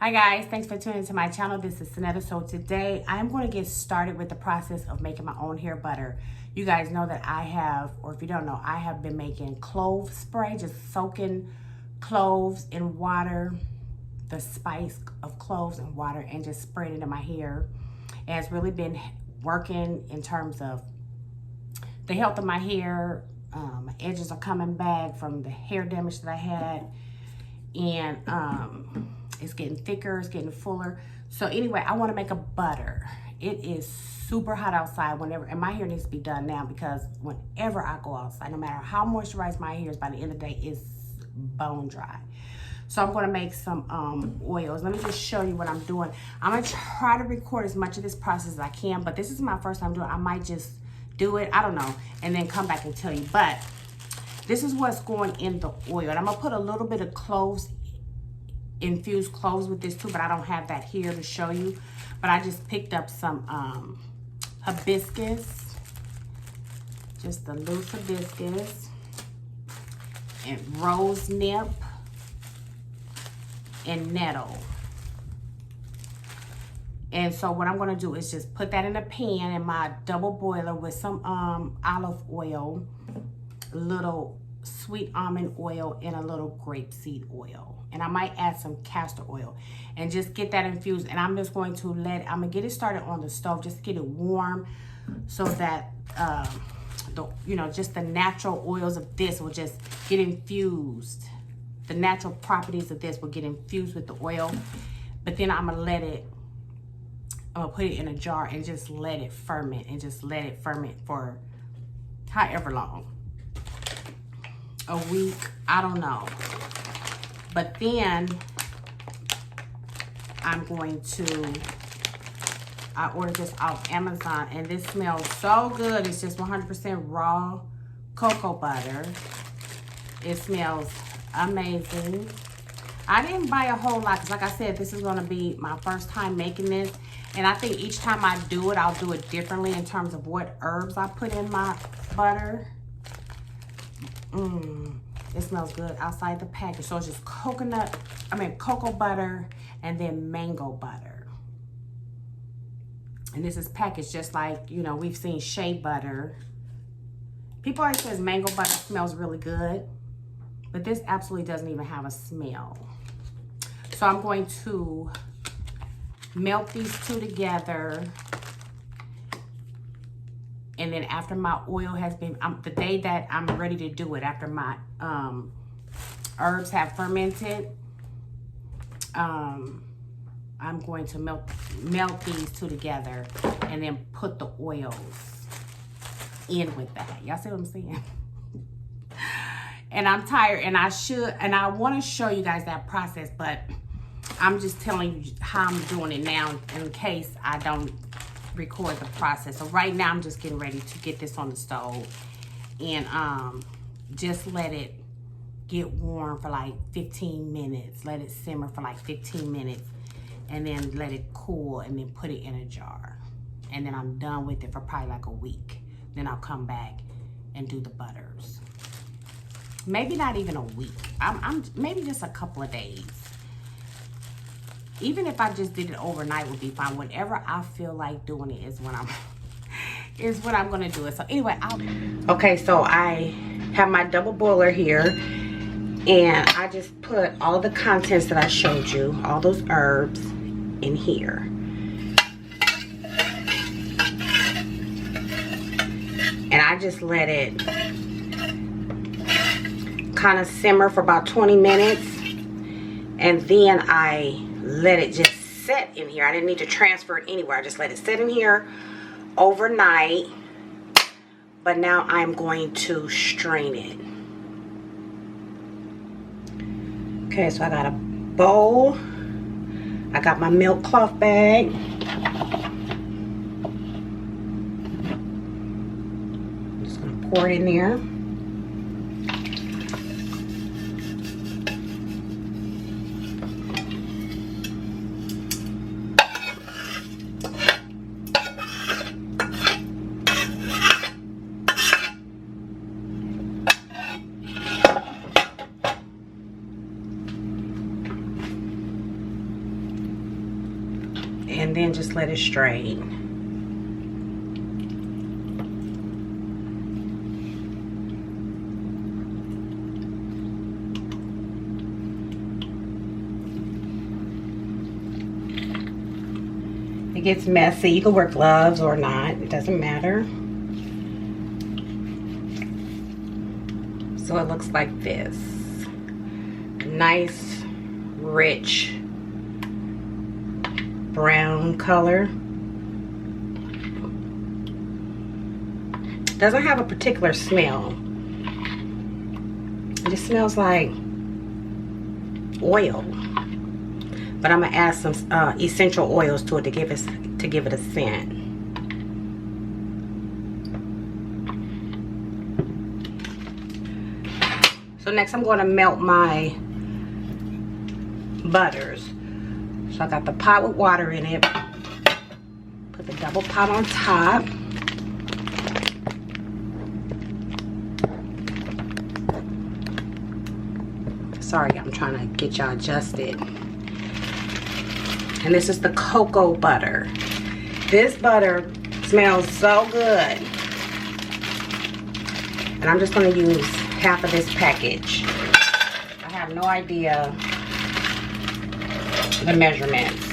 Hi guys, thanks for tuning into my channel. This is Sonetta. So today I'm going to get started with the process of making my own hair butter. You guys know that I have, or if you don't know, I have been making clove spray, just soaking cloves in water, the spice of cloves in water, and just spraying it in my hair. And it's really been working in terms of the health of my hair. My edges are coming back from the hair damage that I had, and it's getting thicker, it's getting fuller. So anyway, I want to make a butter. It is super hot outside whenever, and my hair needs to be done now because whenever I go outside, no matter how moisturized my hair is, by the end of the day, it's bone dry. So I'm going to make some oils. Let me just show you what I'm doing. I'm going to try to record as much of this process as I can, but this is my first time doing it. I might just do it, I don't know, and then come back and tell you. But this is what's going in the oil. And I'm going to put a little bit of cloves, infused cloves with this too, but I don't have that here to show you. But I just picked up some hibiscus, just a loose hibiscus, and rose nip, and nettle. And so what I'm going to do is just put that in a pan in my double boiler with some olive oil, a little sweet almond oil, and a little grapeseed oil. And I might add some castor oil and just get that infused. And I'm just going to I'm going to get it started on the stove, just get it warm so that, just the natural oils of this will just get infused. The natural properties of this will get infused with the oil. But then I'm going to put it in a jar and just let it ferment, and just let it ferment for however long. A week, I don't know. But then I ordered this off Amazon, and this smells so good. It's just 100% raw cocoa butter. It smells amazing. I didn't buy a whole lot because, like I said, this is going to be my first time making this. And I think each time I do it, I'll do it differently in terms of what herbs I put in my butter. It smells good outside the package. So it's just cocoa butter, and then mango butter. And this is packaged just like, we've seen shea butter. People always say mango butter smells really good, but this absolutely doesn't even have a smell. So I'm going to melt these two together. And then after my oil has been, the day that I'm ready to do it, after my herbs have fermented, I'm going to melt these two together and then put the oils in with that. Y'all see what I'm saying? And I'm tired, and I want to show you guys that process, but I'm just telling you how I'm doing it now in case I don't record the process. So right now I'm just getting ready to get this on the stove and just let it get warm for like 15 minutes. Let it simmer for like 15 minutes, and then let it cool, and then put it in a jar. And then I'm done with it for probably like a week. Then I'll come back and do the butters. Maybe not even a week. I'm maybe just a couple of days. Even if I just did it overnight would be fine. Whenever I feel like doing it is when I'm gonna do it. So anyway, okay, so I have my double boiler here, and I just put all the contents that I showed you, all those herbs, in here. And I just let it kind of simmer for about 20 minutes, and then I let it just set in here. I didn't need to transfer it anywhere. I just let it sit in here overnight. But now I'm going to strain it. Okay, so I got a bowl. I got my milk cloth bag. I'm just gonna pour it in there. and then just let it strain. It gets messy. You can wear gloves or not. It doesn't matter. So it looks like this. Nice, rich brown color. Doesn't have a particular smell. It just smells like oil. But I'm gonna add some essential oils to it to give it a scent. So next I'm going to melt my butters. So I got the pot with water in it. Put the double pot on top. Sorry, I'm trying to get y'all adjusted. And this is the cocoa butter. This butter smells so good. And I'm just going to use half of this package. I have no idea the measurements.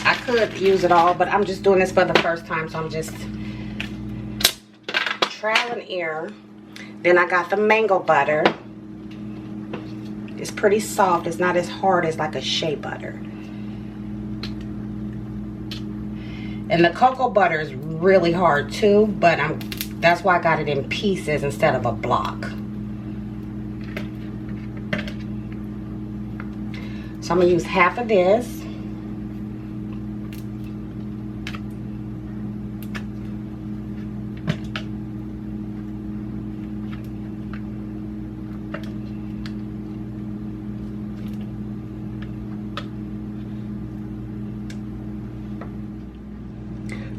I could use it all, but I'm just doing this for the first time, so I'm just trial and error. Then I got the mango butter. It's pretty soft. It's not as hard as like a shea butter. And the cocoa butter is really hard too, but that's why I got it in pieces instead of a block. So I'm gonna use half of this.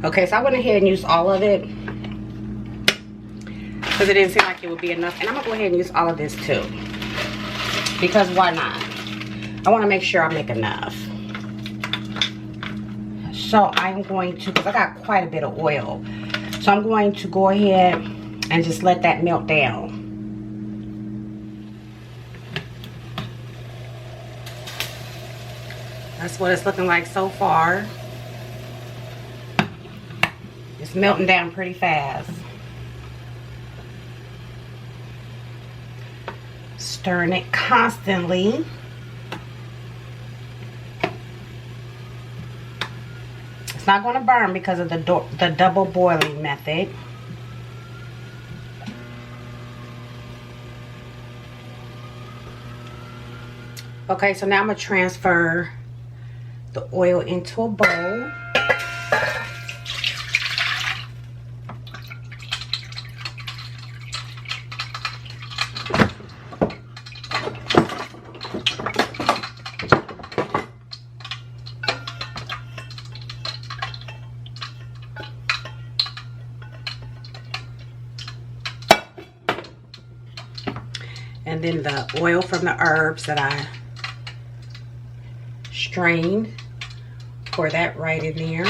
Okay, so I went ahead and used all of it because it didn't seem like it would be enough. And I'm going to go ahead and use all of this too, because why not? I want to make sure I make enough. So I'm going to, because I got quite a bit of oil, so I'm going to go ahead and just let that melt down. That's what it's looking like so far. It's melting down pretty fast. Stirring it constantly. It's not going to burn because of the double boiling method. Okay, so now I'm going to transfer the oil into a bowl. And then the oil from the herbs that I strained, pour that right in there.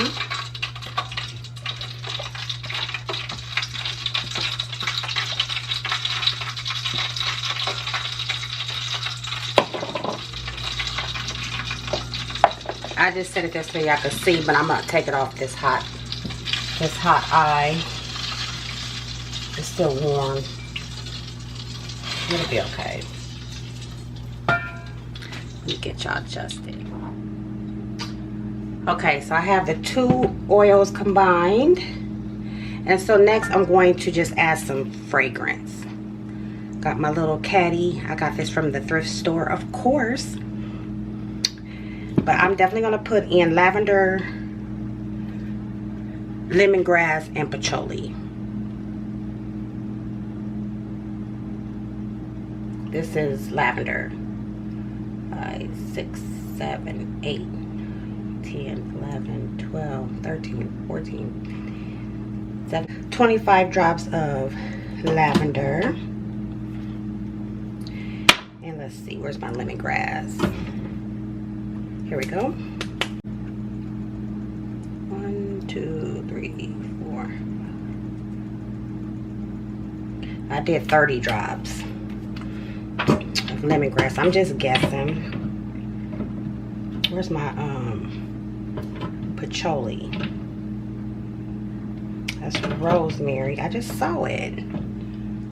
I just set it there so y'all can see, but I'm gonna take it off this hot eye. It's still warm. It'll be okay. Let me get y'all adjusted. Okay, so I have the two oils combined. And so next I'm going to just add some fragrance. Got my little caddy. I got this from the thrift store, of course. But I'm definitely going to put in lavender, lemongrass, and patchouli. This is lavender. 5, 6, 7, 8, 10, 11, 12, 13, 14, 7, 25 drops of lavender. Let's see, where's my lemongrass? Here we go. 1, 2, 3, 4. I did 30 drops of lemongrass. I'm just guessing. Where's my patchouli? That's rosemary. I just saw it.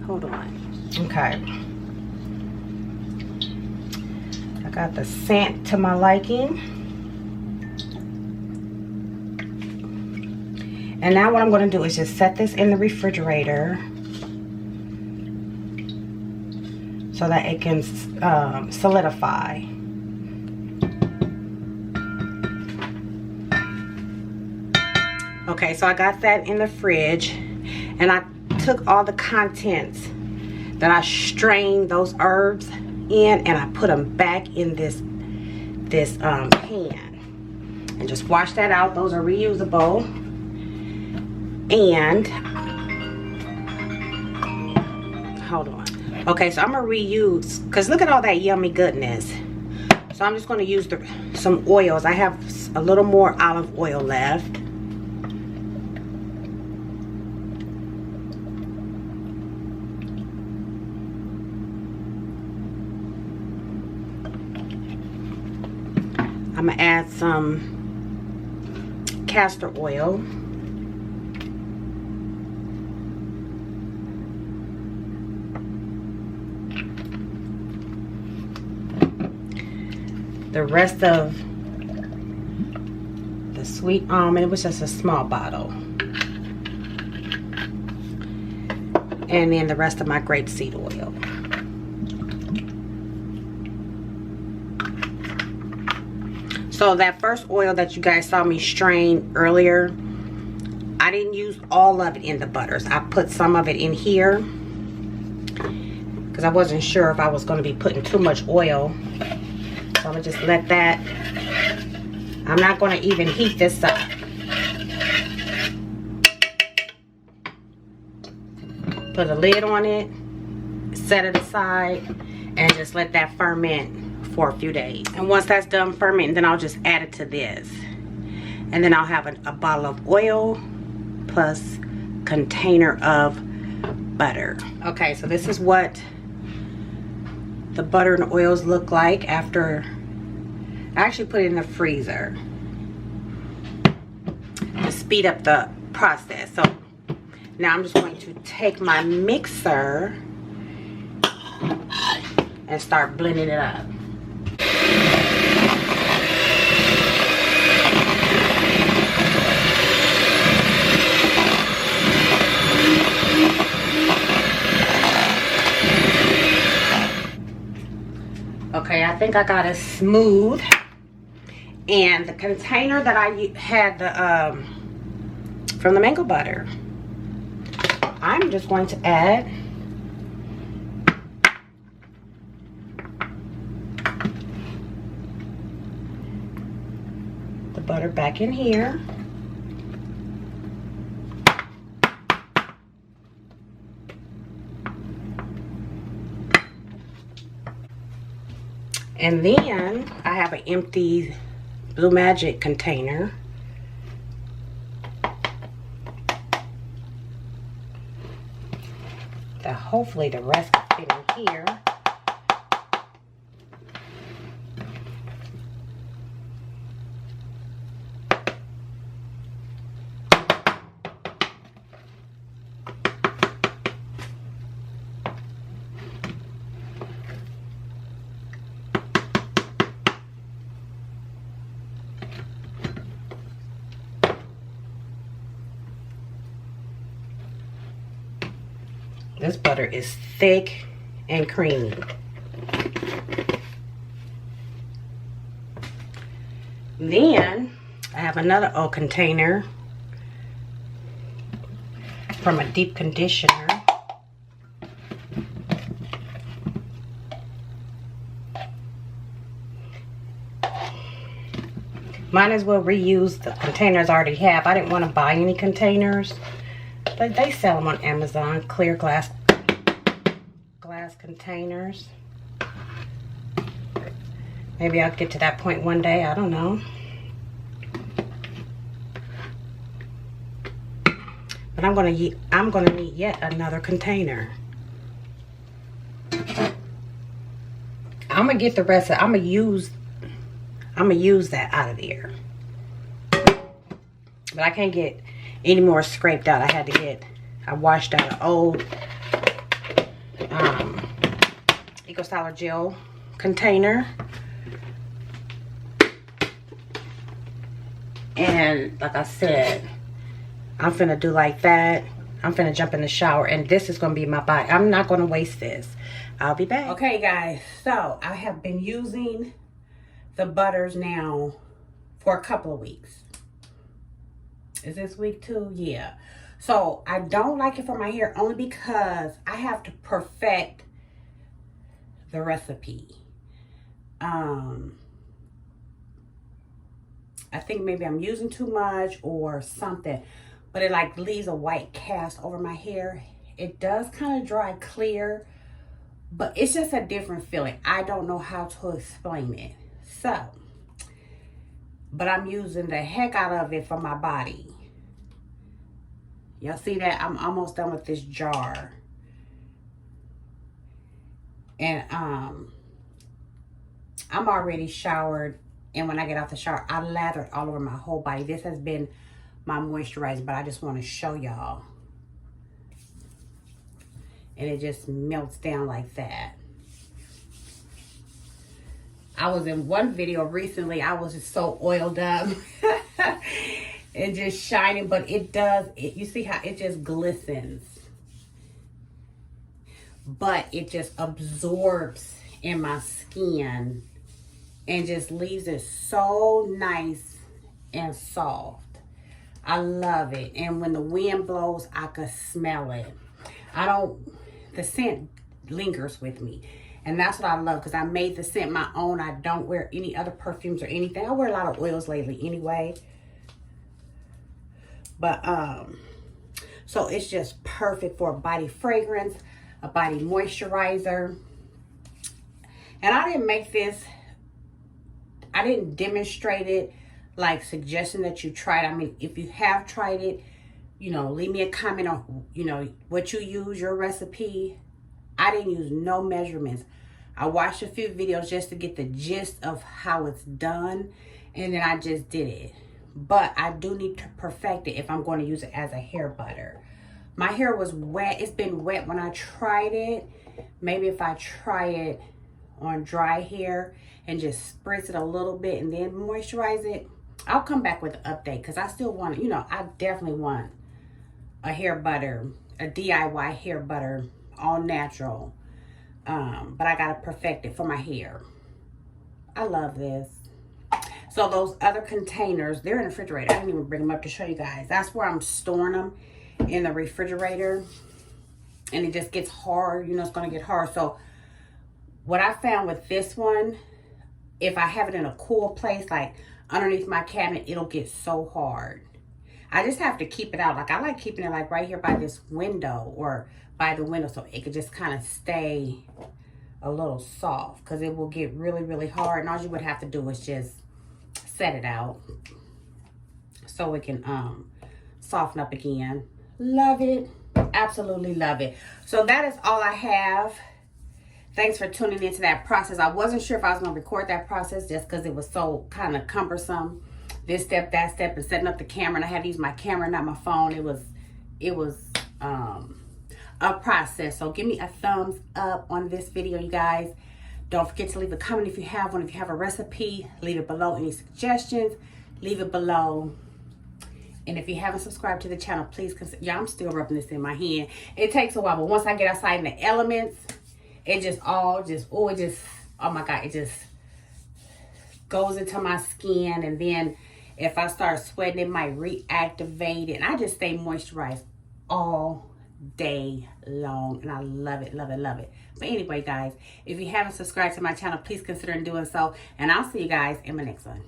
Hold on. Okay. I got the scent to my liking. And now what I'm going to do is just set this in the refrigerator so that it can solidify. Okay, so I got that in the fridge, and I took all the contents that I strained those herbs in, and I put them back in this pan, and just wash that out. Those are reusable. And hold on. Okay, so I'm gonna reuse, because look at all that yummy goodness. So I'm just gonna use some oils. I have a little more olive oil left. I'm gonna add some castor oil. The rest of the sweet almond, it was just a small bottle. And then the rest of my grapeseed oil. So that first oil that you guys saw me strain earlier, I didn't use all of it in the butters. I put some of it in here because I wasn't sure if I was going to be putting too much oil. So I'm going to just let that. I'm not going to even heat this up. Put a lid on it, set it aside, and just let that ferment for a few days. And once that's done fermenting, then I'll just add it to this. And then I'll have a bottle of oil plus container of butter. Okay, so this is what the butter and oils look like after I actually put it in the freezer to speed up the process. So now I'm just going to take my mixer and start blending it up. Okay, I think I got it smooth. And the container that I had from the mango butter, I'm just going to add the butter back in here. And then I have an empty Blue Magic container. That hopefully the rest can fit in here. This butter is thick and creamy. Then I have another old container from a deep conditioner. Might as well reuse the containers I already have. I didn't want to buy any containers. But they sell them on Amazon, clear glass containers. Maybe I'll get to that point one day. I don't know. But I'm gonna need yet another container. I'm gonna get the rest of. I'm gonna use that out of there. But I can't get any more scraped out. I washed out an old Eco Styler gel container. And like I said, I'm finna do like that. I'm finna jump in the shower, and this is gonna be my body. I'm not gonna waste this. I'll be back. Okay, guys, so I have been using the butters now for a couple of weeks. Is this week 2? Yeah. So I don't like it for my hair only because I have to perfect the recipe. I think maybe I'm using too much or something, but it like leaves a white cast over my hair. It does kind of dry clear, but it's just a different feeling. I don't know how to explain it. So, but I'm using the heck out of it for my body. Y'all see that? I'm almost done with this jar. And I'm already showered. And when I get out the shower, I lather it all over my whole body. This has been my moisturizer, but I just want to show y'all. And it just melts down like that. I was in one video recently. I was just so oiled up and just shining, but you see how it just glistens. But it just absorbs in my skin and just leaves it so nice and soft. I love it. And when the wind blows, I can smell it. The scent lingers with me. And that's what I love, because I made the scent my own. I don't wear any other perfumes or anything. I wear a lot of oils lately anyway. But, so it's just perfect for a body fragrance, a body moisturizer. And I didn't make this, I didn't demonstrate it, like suggesting that you try it. I mean, if you have tried it, you know, leave me a comment on, you know, what you use, your recipe. I didn't use no measurements. I watched a few videos just to get the gist of how it's done, and then I just did it. But I do need to perfect it if I'm going to use it as a hair butter. My hair was wet. It's been wet when I tried it. Maybe if I try it on dry hair and just spritz it a little bit and then moisturize it, I'll come back with an update, because I still want, you know, I definitely want a hair butter, a DIY hair butter, all natural. But I gotta perfect it for my hair. I love this. So those other containers, they're in the refrigerator. I didn't even bring them up to show you guys. That's where I'm storing them, in the refrigerator. And it just gets hard, you know, it's gonna get hard. So what I found with this one, if I have it in a cool place, like underneath my cabinet, it'll get so hard. I just have to keep it out. Like I like keeping it like right here by this window, or by the window, so it could just kind of stay a little soft, because it will get really, really hard. And all you would have to do is just set it out so it can soften up again. Love it. Absolutely love it. So that is all I have. Thanks for tuning into that process. I wasn't sure if I was going to record that process just because it was so kind of cumbersome. This step, that step, and setting up the camera. And I had to use my camera, not my phone. It was a process. So give me a thumbs up on this video, you guys. Don't forget to leave a comment if you have one. If you have a recipe, leave it below. Any suggestions, leave it below. And if you haven't subscribed to the channel, please consider. Yeah, I'm still rubbing this in my hand. It takes a while, but once I get outside in the elements, it just oh my God, it just goes into my skin. And then if I start sweating, it might reactivate it. And I just stay moisturized all day long, and I love it, love it, love it. But anyway, guys, if you haven't subscribed to my channel, please consider doing so, and I'll see you guys in my next one.